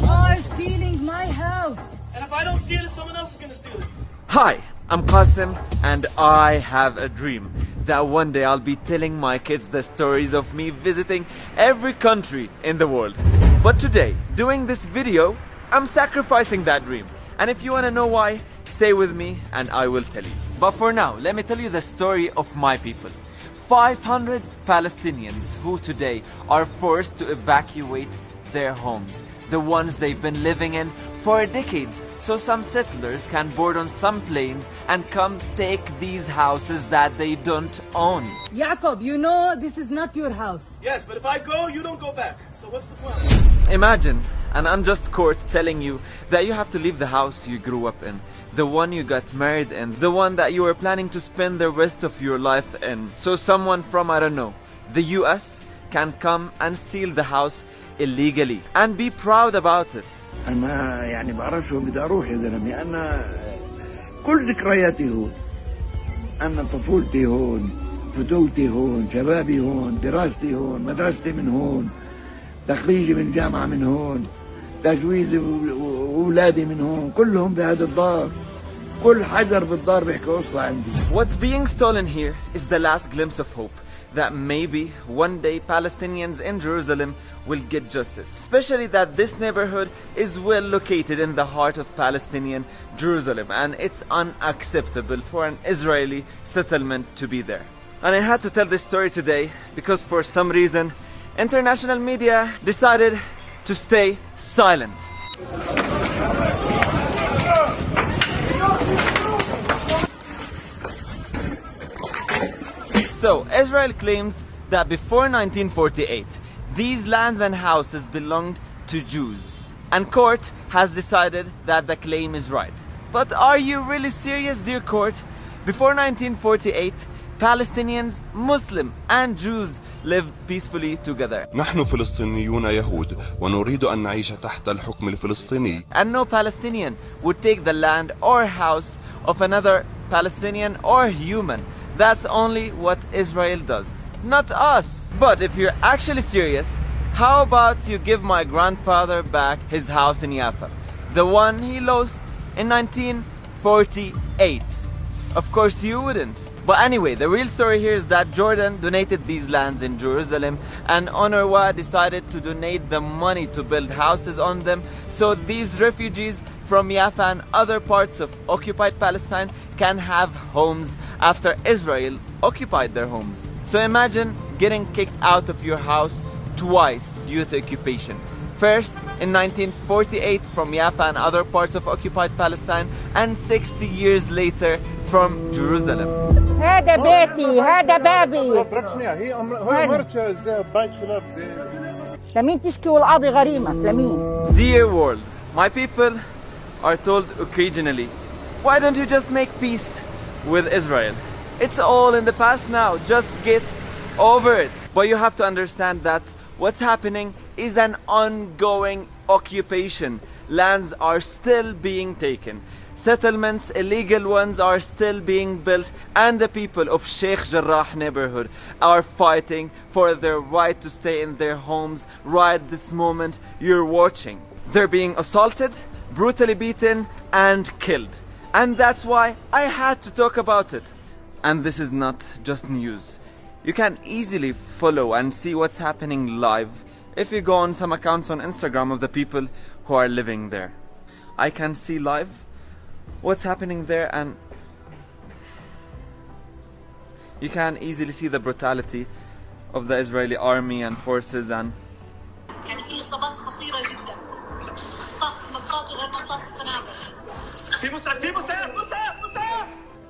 are stealing my house. And if I don't steal it, someone else is gonna steal it. Hi, I'm Qasim, and I have a dream that one day I'll be telling my kids the stories of me visiting every country in the world. But today, doing this video, I'm sacrificing that dream. And if you want to know why, stay with me and I will tell you. But for now, let me tell you the story of my people. 500 Palestinians who today are forced to evacuate their homes, the ones they've been living in for decades, so some settlers can board on some planes and come take these houses that they don't own. Jacob, you know this is not your house. Yes, but if I go, you don't go back. So what's the plan? Imagine an unjust court telling you that you have to leave the house you grew up in, the one you got married in, the one that you were planning to spend the rest of your life in. So someone from, I don't know, the US can come and steal the house illegally and be proud about it. أنا يعني بعرفش وين بدي أروح يا زلمة. أنا كل ذكرياتي هون. أنا طفولتي هون، فتولتي هون، شبابي هون، دراستي هون، مدرستي من هون، تخريجي من جامعة من هون، تجويزي وأولادي من هون، كلهم بهذا الدار. كل حجر بالدار بيحكي قصة عندي. What's being stolen here is the last glimpse of hope that maybe one day Palestinians in Jerusalem will get justice. Especially that this neighborhood is well located in the heart of Palestinian Jerusalem, and it's unacceptable for an Israeli settlement to be there. And I had to tell this story today because for some reason international media decided to stay silent. So, Israel claims that before 1948, these lands and houses belonged to Jews. And court has decided that the claim is right. But are you really serious, dear court? Before 1948, Palestinians, Muslim and Jews lived peacefully together. نحن فلسطينيون يهود ونريد أن نعيش تحت الحكم الفلسطيني. And no Palestinian would take the land or house of another Palestinian or human. That's only what Israel does, not us. But if you're actually serious, how about you give my grandfather back his house in Jaffa, the one he lost in 1948? Of course you wouldn't. But anyway, the real story here is that Jordan donated these lands in Jerusalem, and UNRWA decided to donate the money to build houses on them, so these refugees from Jaffa and other parts of occupied Palestine can have homes after Israel occupied their homes. So imagine getting kicked out of your house twice due to occupation. First in 1948 from Jaffa and other parts of occupied Palestine, and 60 years later from Jerusalem. هذا بيتي، هذا بابي. لمين تشكي والقاضي غريمة؟ لمين؟ Dear world, my people are told occasionally, why don't you just make peace with Israel? It's all in the past now, just get over it. But you have to understand that what's happening is an ongoing occupation. Lands are still being taken. Settlements, illegal ones, are still being built, and the people of Sheikh Jarrah neighborhood are fighting for their right to stay in their homes right this moment you're watching. They're being assaulted, brutally beaten, and killed. And that's why I had to talk about it. And this is not just news. You can easily follow and see what's happening live if you go on some accounts on Instagram of the people who are living there. I can see live what's happening there, and you can easily see the brutality of the Israeli army and forces. And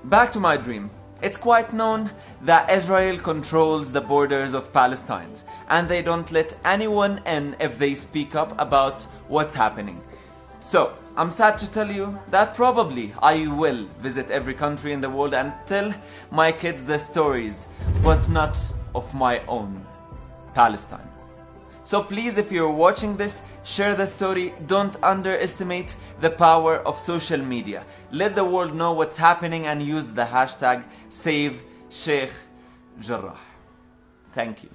back to my dream. It's quite known that Israel controls the borders of Palestine, and they don't let anyone in if they speak up about what's happening. So, I'm sad to tell you that probably I will visit every country in the world and tell my kids the stories, but not of my own Palestine. So please, if you're watching this, share the story. Don't underestimate the power of social media. Let the world know what's happening and use the hashtag #SaveSheikhJarrah. Thank you.